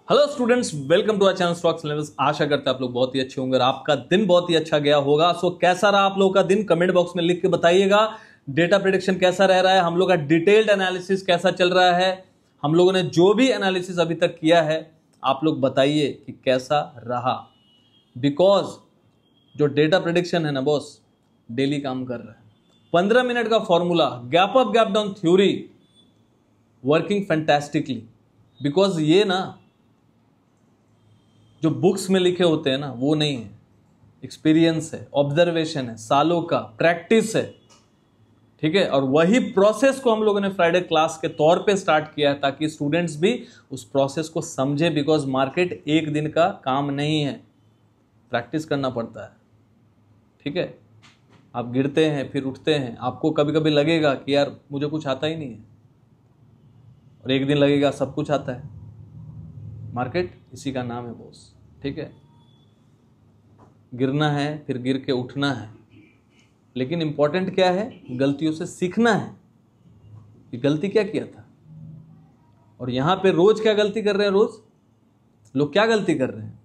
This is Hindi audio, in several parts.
Hello students, welcome to our channel stocks levels. आशा करते हैं आप लोग बहुत ही अच्छे होंगे और आपका दिन बहुत ही अच्छा गया होगा। सो कैसा रहा आप लोगों का दिन, कमेंट बॉक्स में लिख के बताइएगा। डेटा प्रेडिक्शन कैसा रह रहा है, हम लोग का डिटेल्ड एनालिसिस कैसा चल रहा है, हम लोगों ने जो भी एनालिसिस अभी तक किया है आप लोग बताइए कि कैसा रहा। बिकॉज जो डेटा प्रेडिक्शन है ना बॉस, डेली काम कर रहा है। 15 मिनट का formula, gap up gap down theory working fantastically. Because ये ना जो बुक्स में लिखे होते हैं ना वो नहीं है, एक्सपीरियंस है, ऑब्जर्वेशन है, सालों का प्रैक्टिस है, ठीक है। और वही प्रोसेस को हम लोगों ने फ्राइडे क्लास के तौर पे स्टार्ट किया है ताकि स्टूडेंट्स भी उस प्रोसेस को समझे। बिकॉज मार्केट एक दिन का काम नहीं है, प्रैक्टिस करना पड़ता है, ठीक है। आप गिरते हैं फिर उठते हैं, आपको कभी कभी लगेगा कि यार मुझे कुछ आता ही नहीं है, और एक दिन लगेगा सब कुछ आता है। मार्केट इसी का नाम है बॉस, ठीक है। गिरना है फिर गिर के उठना है, लेकिन इंपॉर्टेंट क्या है, गलतियों से सीखना है कि गलती क्या किया था। और यहां पे रोज क्या गलती कर रहे हैं, रोज लोग क्या गलती कर रहे हैं।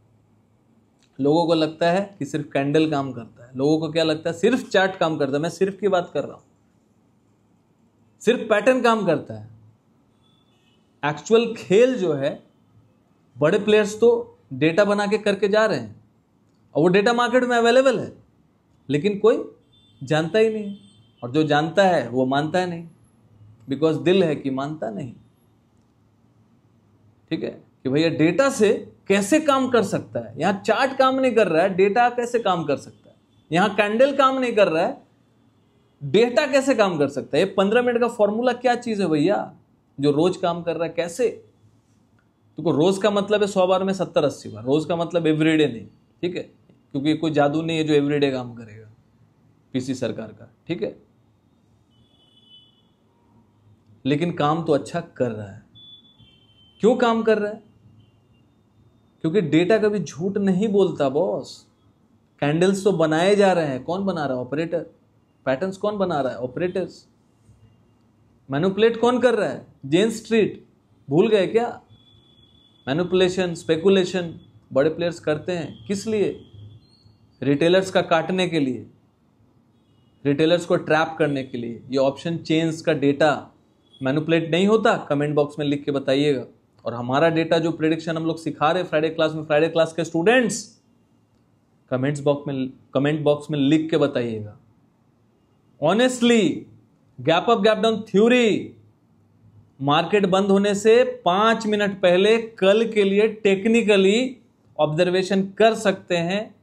लोगों को लगता है कि सिर्फ कैंडल काम करता है, लोगों को क्या लगता है सिर्फ चार्ट काम करता है। मैं सिर्फ की बात कर रहा हूं, सिर्फ पैटर्न काम करता है। एक्चुअल खेल जो है, बड़े प्लेयर्स तो डेटा बना के करके जा रहे हैं और वो डेटा मार्केट में अवेलेबल है, लेकिन कोई जानता ही नहीं। और जो जानता है वो मानता है नहीं, बिकॉज दिल है कि मानता नहीं, ठीक है। कि भैया डेटा से कैसे काम कर सकता है, यहां चार्ट काम नहीं कर रहा है, डेटा कैसे काम कर सकता है। यहां कैंडल काम नहीं कर रहा है, डेटा कैसे काम कर सकता है। ये 15 मिनट का फॉर्मूला क्या चीज है भैया जो रोज काम कर रहा है, कैसे। तो रोज का मतलब है 100 बार में 70-80 बार, रोज का मतलब एवरीडे नहीं, ठीक है। क्योंकि कोई जादू नहीं है जो एवरीडे काम करेगा पीसी सरकार का, ठीक है। लेकिन काम तो अच्छा कर रहा है। क्यों काम कर रहा है? क्योंकि डेटा कभी झूठ नहीं बोलता बॉस। कैंडल्स तो बनाए जा रहे हैं, कौन बना रहा है, ऑपरेटर। पैटर्न्स कौन बना रहा है, ऑपरेटर्स। मैनिपुलेट कौन कर रहा है, जेन स्ट्रीट। भूल गए क्या? मैनिपुलेशन, स्पेकुलेशन बड़े प्लेयर्स करते हैं, किस लिए? रिटेलर्स का काटने के लिए, रिटेलर्स को ट्रैप करने के लिए। ये ऑप्शन चेन्स का डेटा मैनिपुलेट नहीं होता? कमेंट बॉक्स में लिख के बताइएगा। और हमारा डेटा जो प्रेडिक्शन हम लोग सिखा रहे हैं फ्राइडे क्लास में, फ्राइडे क्लास के स्टूडेंट्स कमेंट बॉक्स में लिख के बताइएगा। Honestly, gap up gap down theory market बंद होने से 5 मिनट पहले कल के लिए टेक्निकली ऑब्जर्वेशन कर सकते हैं।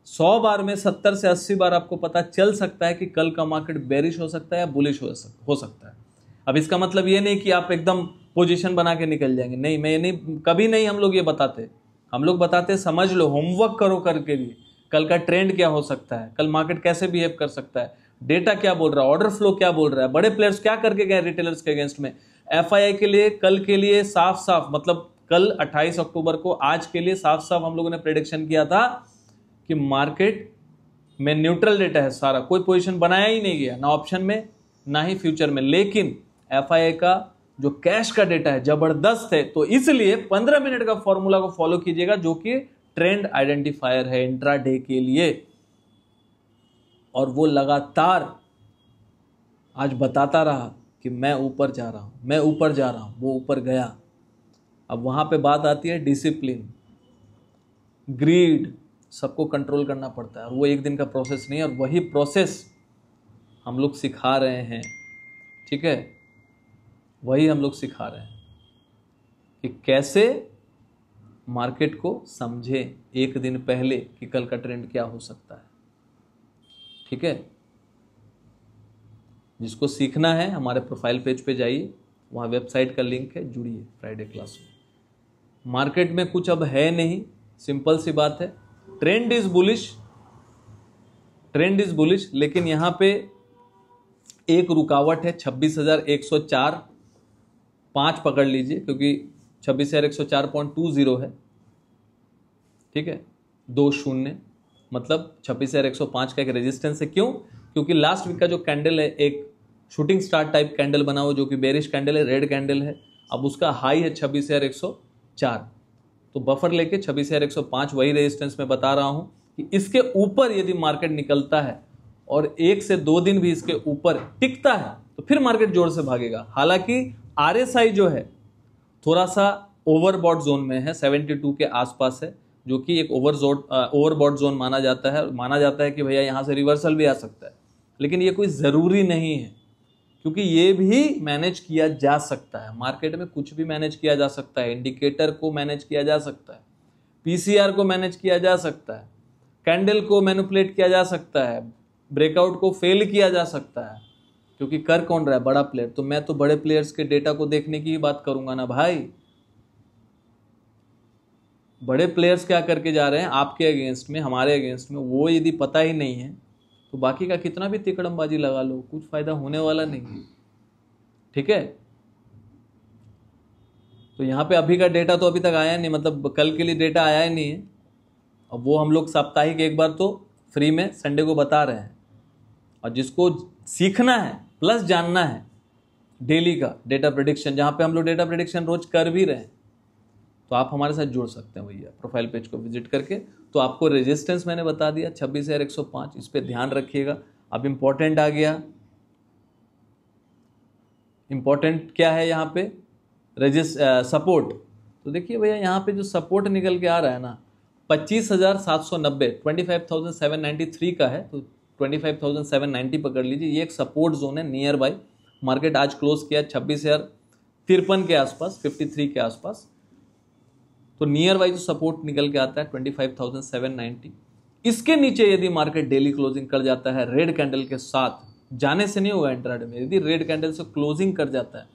100 बार में 70 से 80 बार आपको पता चल सकता है कि कल का मार्केट बेरिश हो सकता है या बुलिश हो सकता है। अब इसका मतलब ये नहीं कि आप एकदम पोजीशन बना के निकल जाएंगे, नहीं। मैं ये नहीं, कभी नहीं हम लोग ये बताते। हम लोग बताते समझ लो, होमवर्क करो करके लिए, कल का ट्रेंड क्या हो सकता है, कल मार्केट कैसे बिहेव कर सकता है, डेटा क्या बोल रहा है, ऑर्डर फ्लो क्या बोल रहा है, बड़े प्लेयर्स क्या करके गए रिटेलर्स के अगेंस्ट में। एफआईआई के लिए कल के लिए साफ साफ, मतलब कल 28 अक्टूबर को, आज के लिए साफ साफ हम लोगों ने प्रेडिक्शन किया था कि मार्केट में न्यूट्रल डेटा है सारा, कोई पोजीशन बनाया ही नहीं गया, ना ऑप्शन में ना ही फ्यूचर में। लेकिन एफआईआई का जो कैश का डेटा है जबरदस्त है। तो इसलिए 15 मिनट का फॉर्मूला को फॉलो कीजिएगा जो कि ट्रेंड आइडेंटिफायर है इंट्राडे के लिए। और वो लगातार आज बताता रहा कि मैं ऊपर जा रहा हूं, मैं ऊपर जा रहा हूं, वो ऊपर गया। अब वहां पे बात आती है डिसिप्लिन, ग्रीड, सबको कंट्रोल करना पड़ता है। और वो एक दिन का प्रोसेस नहीं है, और वही प्रोसेस हम लोग सिखा रहे हैं, ठीक है। वही हम लोग सिखा रहे हैं कि कैसे मार्केट को समझे एक दिन पहले कि कल का ट्रेंड क्या हो सकता है, ठीक है। जिसको सीखना है हमारे प्रोफाइल पेज पे जाइए, वहाँ वेबसाइट का लिंक है, जुड़िए फ्राइडे क्लास में। मार्केट में कुछ अब है नहीं, सिंपल सी बात है। Trend is bullish, trend is bullish, लेकिन यहाँ पे एक रुकावट है 26,104, 5 पकड़ लीजिए क्योंकि 26,104.20 है, ठीक है। 20 मतलब 26,105 का एक रेजिस्टेंस है। क्यों? क्योंकि लास्ट वीक का जो कैंडल है एक शूटिंग स्टार टाइप कैंडल बना हुआ जो कि बेरिश कैंडल है, रेड कैंडल है, अब उसका हाई है 26,104, तो बफर लेके 26,105 वही रेजिस्टेंस में बता रहा हूं कि इसके ऊपर यदि मार्केट निकलता है और 1 से 2 दिन भी इसके ऊपर टिकता है तो फिर मार्केट जोर से भागेगा। हालांकि RSI जो है थोड़ा सा ओवरबॉट जोन में है, 72 के आसपास है, जो कि एक ओवरबॉट जोन माना जाता है। माना जाता है कि भैया यहाँ से रिवर्सल भी आ सकता है, लेकिन ये कोई ज़रूरी नहीं है, क्योंकि ये भी मैनेज किया जा सकता है। मार्केट में कुछ भी मैनेज किया जा सकता है। इंडिकेटर को मैनेज किया जा सकता है, PCR को मैनेज किया जा सकता है, कैंडल को मैनिपुलेट किया जा सकता है, ब्रेकआउट को फेल किया जा सकता है। क्योंकि कर कौन रहा है? बड़ा प्लेयर। तो मैं तो बड़े प्लेयर्स के डेटा को देखने की ही बात करूंगा ना भाई। बड़े प्लेयर्स क्या करके जा रहे हैं आपके अगेंस्ट में, हमारे अगेंस्ट में, वो यदि पता ही नहीं है तो बाकी का कितना भी तिकड़मबाजी लगा लो, कुछ फायदा होने वाला नहीं है। ठीक है, तो यहाँ पे अभी का डेटा तो अभी तक आया नहीं, मतलब कल के लिए डेटा आया ही नहीं है। अब वो हम लोग साप्ताहिक एक बार तो फ्री में संडे को बता रहे हैं, और जिसको सीखना है प्लस जानना है डेली का डेटा प्रेडिक्शन, जहाँ पे हम लोग डेटा प्रेडिक्शन रोज कर भी रहे हैं, तो आप हमारे साथ जुड़ सकते हैं भैया प्रोफाइल पेज को विजिट करके। तो आपको रेजिस्टेंस मैंने बता दिया 26,105, इस पे ध्यान रखिएगा। अब इम्पोर्टेंट आ गया, इम्पोर्टेंट क्या है यहाँ पे? सपोर्ट। तो देखिए भैया यहाँ पे जो सपोर्ट निकल के आ रहा है ना 25,790, 25,793 का है, तो 25,790 पकड़ लीजिए। ये एक सपोर्ट जोन है नियर बाय। मार्केट आज क्लोज किया 26,053 के आसपास, 53 के आसपास। तो नियर बाय जो सपोर्ट निकल के आता है 25,790, इसके नीचे यदि मार्केट डेली क्लोजिंग कर जाता है रेड कैंडल के साथ, जाने से नहीं होगा इंट्राडे में, यदि रेड कैंडल से क्लोजिंग कर जाता है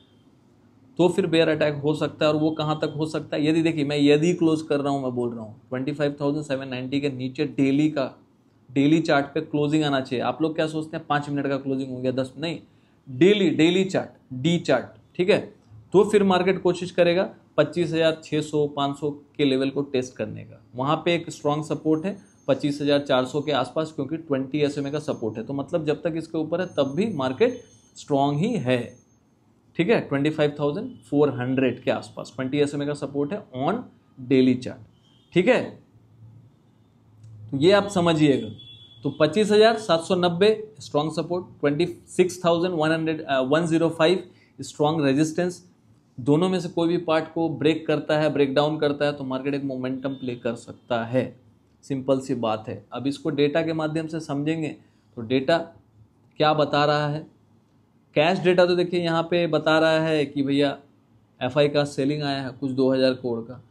तो फिर बेयर अटैक हो सकता है। और वो कहां तक हो सकता है? यदि देखिए, मैं यदि क्लोज कर रहा हूं, मैं बोल रहा हूं 25,790 के नीचे डेली चार्ट पे क्लोजिंग आना चाहिए। आप लोग क्या सोचते हैं 5 मिनट का क्लोजिंग हो गया, 10 नहीं, डेली चार्ट, डी चार्ट। ठीक है, तो फिर मार्केट कोशिश करेगा 25,600 500 के लेवल को टेस्ट करने का। वहां पे एक स्ट्रॉन्ग सपोर्ट है 25,400 के आसपास, क्योंकि 20 SMA का सपोर्ट है। तो मतलब जब तक इसके ऊपर है तब भी मार्केट स्ट्रॉन्ग ही है। ठीक है, 25,400 के आसपास 20 SMA का सपोर्ट है ऑन डेली चार्ट। ठीक है, तो ये आप समझिएगा। तो 25,790 स्ट्रॉन्ग सपोर्ट, 26,105 स्ट्रॉन्ग रेजिस्टेंस। दोनों में से कोई भी पार्ट को ब्रेक करता है, ब्रेक डाउन करता है, तो मार्केट एक मोमेंटम प्ले कर सकता है। सिंपल सी बात है। अब इसको डेटा के माध्यम से समझेंगे तो डेटा क्या बता रहा है? कैश डेटा तो देखिए यहाँ पे बता रहा है कि भैया FI का सेलिंग आया है कुछ 2,000 करोड़ का,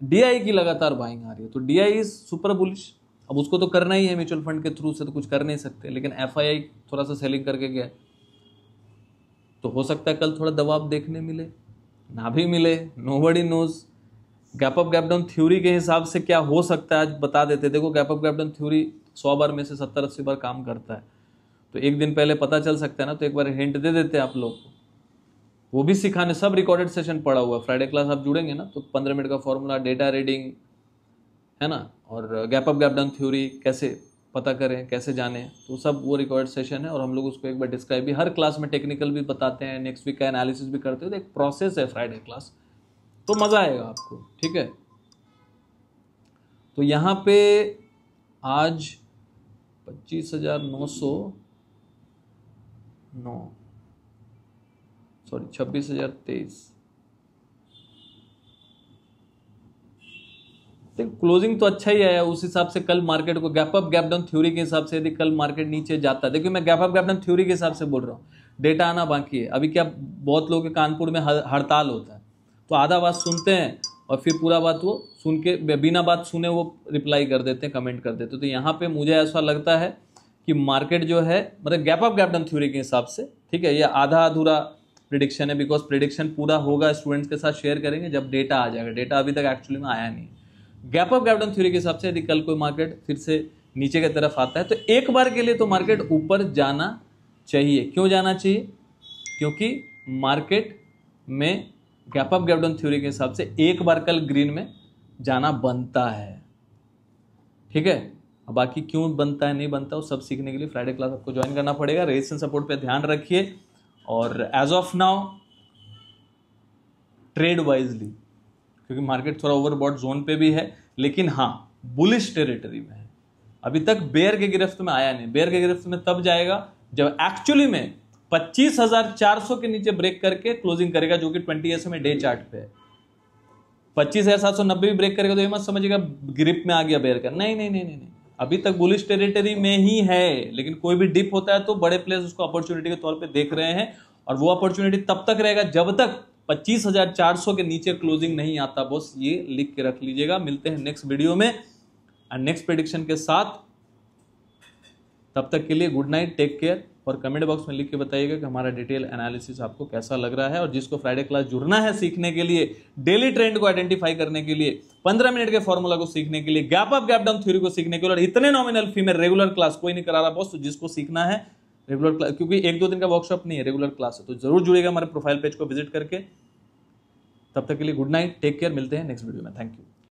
DI की लगातार बाइंग आ रही है, तो DI इज सुपर बुलिश। अब उसको तो करना ही है, म्यूचुअल फंड के थ्रू से तो कुछ कर नहीं सकते, लेकिन FI थोड़ा सा सेलिंग करके गया, तो हो सकता है कल थोड़ा दबाव देखने मिले, ना भी मिले, nobody knows. Gap up gap down theory के हिसाब से क्या हो सकता है आज बता देते। देखो, gap up gap down theory 100 बार में से 70-80 बार काम करता है, तो एक दिन पहले पता चल सकता है ना, तो एक बार हिंट दे देते हैं आप लोग को, वो भी सिखाने। सब रिकॉर्डेड सेशन पड़ा हुआ, फ्राइडे क्लास आप जुड़ेंगे ना तो 15 मिनट का फॉर्मूला, डेटा रीडिंग है ना, और gap up gap down theory कैसे पता करें, कैसे जानें, तो सब वो रिकॉर्ड सेशन है। और हम लोग उसको एक बार डिस्क्राइब भी हर क्लास में टेक्निकल भी बताते हैं, नेक्स्ट वीक का एनालिसिस भी करते हैं। तो एक प्रोसेस है फ्राइडे क्लास, तो मज़ा आएगा आपको। ठीक है, तो यहाँ पे आज 26,023। क्लोजिंग तो अच्छा ही आया, उस हिसाब से कल मार्केट को gap up gap down theory के हिसाब से यदि कल मार्केट नीचे जाता है, देखिए मैं gap up gap down theory के हिसाब से बोल रहा हूँ, डेटा आना बाकी है। अभी क्या बहुत लोगों के कानपुर में हड़ताल होता है, तो आधा बात सुनते हैं और फिर पूरा बात वो सुन के बिना बात सुने वो रिप्लाई कर देते हैं, कमेंट कर देते हैं। तो यहाँ पे मुझे ऐसा लगता है कि मार्केट जो है, मतलब gap up gap down theory के हिसाब से, ठीक है, ये आधा अधूरा प्रिडिक्शन है, बिकॉज प्रिडिक्शन पूरा होगा, स्टूडेंट्स के साथ शेयर करेंगे जब डेटा आ जाएगा। डेटा अभी तक एक्चुअली में आया नहीं। Gap up gap down theory के हिसाब से यदि कल कोई मार्केट फिर से नीचे की तरफ आता है, तो एक बार के लिए तो मार्केट ऊपर जाना चाहिए। क्यों जाना चाहिए? क्योंकि मार्केट में gap up gap down theory के हिसाब से एक बार कल ग्रीन में जाना बनता है। ठीक है, अब बाकी क्यों बनता है नहीं बनता वो सब सीखने के लिए फ्राइडे क्लास आपको ज्वाइन करना पड़ेगा। रेजिस्टेंस सपोर्ट पे ध्यान रखिए। और as of now trade wisely, क्योंकि मार्केट थोड़ा ओवरबॉट जोन पे भी है, लेकिन हाँ बुलिश टेरिटरी में है। अभी तक बेयर के गिरफ्त में आया नहीं। बेयर के गिरफ्त में तब जाएगा जब एक्चुअली में 25,400 के नीचे ब्रेक करके क्लोजिंग करेगा, जो कि 20 SMA डे चार्ट पे है। 25,790 भी ब्रेक करेगा तो ये मत समझिएगा ग्रिप में आ गया बेयर का, नहीं नहीं नहीं नहीं नहीं, अभी तक बुलिश टेरिटरी में ही है। लेकिन कोई भी डिप होता है तो बड़े प्लेयर्स उसको अपॉर्चुनिटी के तौर पे देख रहे हैं, और वो अपॉर्चुनिटी तब तक रहेगा जब तक 25,400 के नीचे क्लोजिंग नहीं आता। बॉस ये लिख के रख लीजिएगा। मिलते हैं नेक्स्ट वीडियो में और नेक्स्ट प्रेडिक्शन के साथ। तब तक के लिए गुड नाइट, टेक केयर, और कमेंट बॉक्स में लिख के बताइएगा कि हमारा डिटेल एनालिसिस आपको कैसा लग रहा है। और जिसको फ्राइडे क्लास जुड़ना है सीखने के लिए, डेली ट्रेंड को आइडेंटिफाई करने के लिए, 15 मिनट के फॉर्मूला को सीखने के लिए, gap up gap down theory को सीखने के लिए, और इतने नॉमिनल फी में रेगुलर क्लास कोई नहीं करा रहा बॉस। तो जिसको सीखना है रेगुलर क्लास, क्योंकि 1-2 दिन का वर्कशॉप नहीं है, रेगुलर क्लास है, तो जरूर जुड़ेगा हमारे प्रोफाइल पेज को विजिट करके। तब तक के लिए गुड नाइट, टेक केयर, मिलते हैं नेक्स्ट वीडियो में। Thank you.